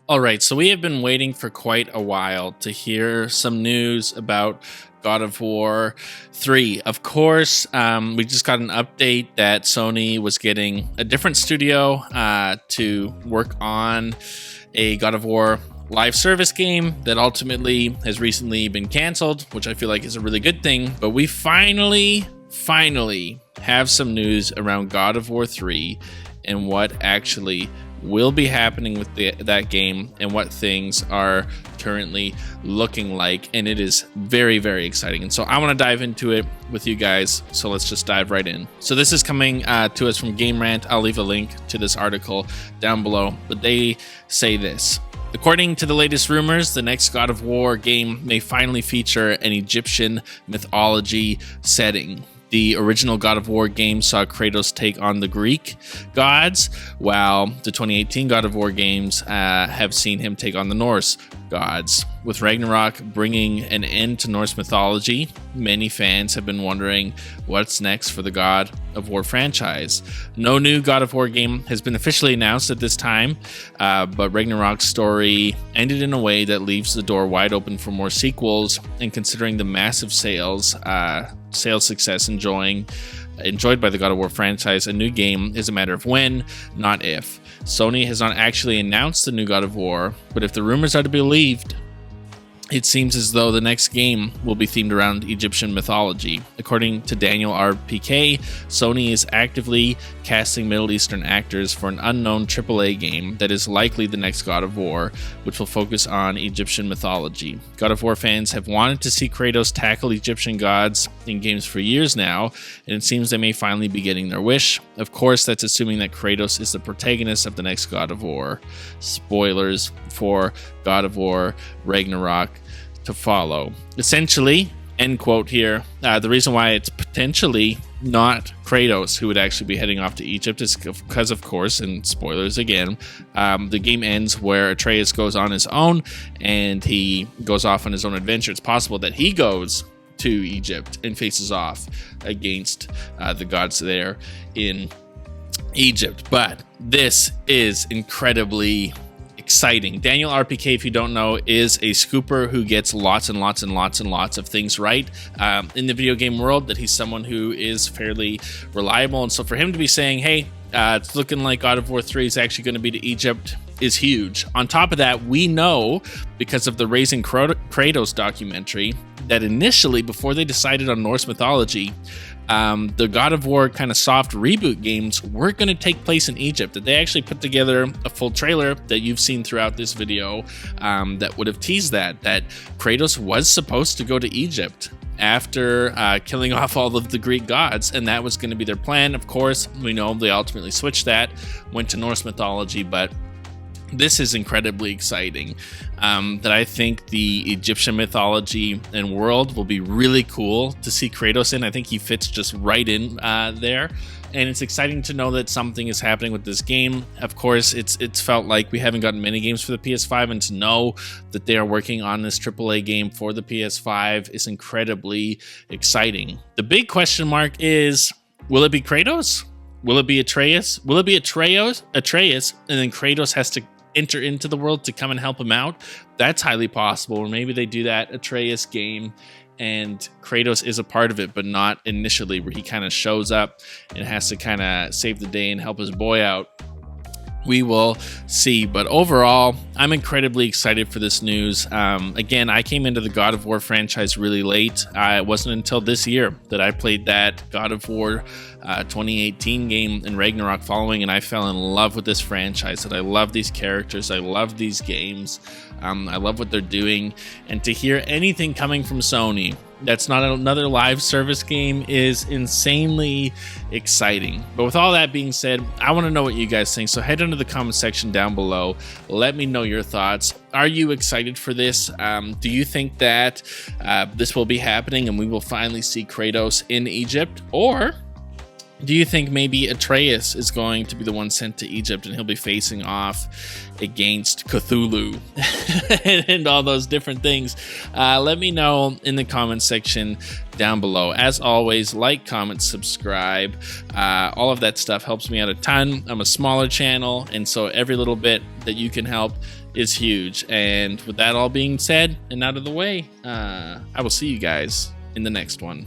All right, so we have been waiting for quite a while to hear some news about God of War 3. Of course, we just got an update that Sony was getting a different studio to work on a God of War live service game that ultimately has recently been canceled, which I feel like is a really good thing. But we finally have some news around God of War 3 and what actually will be happening with that game and what things are currently looking like, and it is very, very exciting. And so I want to dive into it with you guys, so let's just dive right in. So this is coming to us from Game Rant. I'll leave a link to this article down below, but they say this: according to the latest rumors, the next God of War game may finally feature an Egyptian mythology setting. The original God of War game saw Kratos take on the Greek gods, while the 2018 God of War games have seen him take on the Norse gods. With Ragnarok bringing an end to Norse mythology, many fans have been wondering what's next for the God of War franchise. No new God of War game has been officially announced at this time, but Ragnarok's story ended in a way that leaves the door wide open for more sequels, and considering the massive sales success enjoyed by the God of War franchise, a new game is a matter of when, not if. Sony has not actually announced the new God of War, but if the rumors are to be believed, it seems as though the next game will be themed around Egyptian mythology. According to Daniel RPK, Sony is actively casting Middle Eastern actors for an unknown AAA game that is likely the next God of War, which will focus on Egyptian mythology. God of War fans have wanted to see Kratos tackle Egyptian gods in games for years now, and it seems they may finally be getting their wish. Of course, that's assuming that Kratos is the protagonist of the next God of War. Spoilers for God of War Ragnarok to follow. Essentially, end quote here, the reason why it's potentially not Kratos who would actually be heading off to Egypt is because, of course, and spoilers again, the game ends where Atreus goes on his own and he goes off on his own adventure. It's possible that he goes to Egypt and faces off against the gods there in Egypt. But this is incredibly exciting. Daniel RPK, if you don't know, is a scooper who gets lots and lots of things right in the video game world, that he's someone who is fairly reliable. And so for him to be saying, hey, it's looking like God of War 3 is actually going to be to Egypt, is huge. On top of that, we know, because of the Raising Kratos documentary, that initially, before they decided on Norse mythology, the God of War kind of soft reboot games were going to take place in Egypt. That they actually put together a full trailer that you've seen throughout this video that would have teased that Kratos was supposed to go to Egypt after killing off all of the Greek gods, and that was going to be their plan. Of course, we know they ultimately switched that, went to Norse mythology, but this is incredibly exciting. That I think the Egyptian mythology and world will be really cool to see Kratos in. I think he fits just right in there. And it's exciting to know that something is happening with this game. Of course, it's felt like we haven't gotten many games for the PS5, and to know that they are working on this AAA game for the PS5 is incredibly exciting. The big question mark is, will it be Kratos? Will it be Atreus? Will it be Atreus, and then Kratos has to enter into the world to come and help him out? That's highly possible. Or maybe they do that Atreus game and Kratos is a part of it, but not initially, where he kind of shows up and has to kind of save the day and help his boy out. We will see. But overall, I'm incredibly excited for this news. Again, I came into the God of War franchise really late. It wasn't until this year that I played that God of War 2018 game in Ragnarok following, and I fell in love with this franchise. That I love these characters. I love these games. I love what they're doing. And to hear anything coming from Sony that's not another live service game is insanely exciting. But with all that being said, I want to know what you guys think. So head into the comment section down below. Let me know your thoughts. Are you excited for this? Do you think that this will be happening and we will finally see Kratos in Egypt? Or do you think maybe Atreus is going to be the one sent to Egypt and he'll be facing off against Cthulhu and all those different things? Let me know in the comment section down below. As always, like, comment, subscribe. All of that stuff helps me out a ton. I'm a smaller channel, and so every little bit that you can help is huge. And with that all being said and out of the way, I will see you guys in the next one.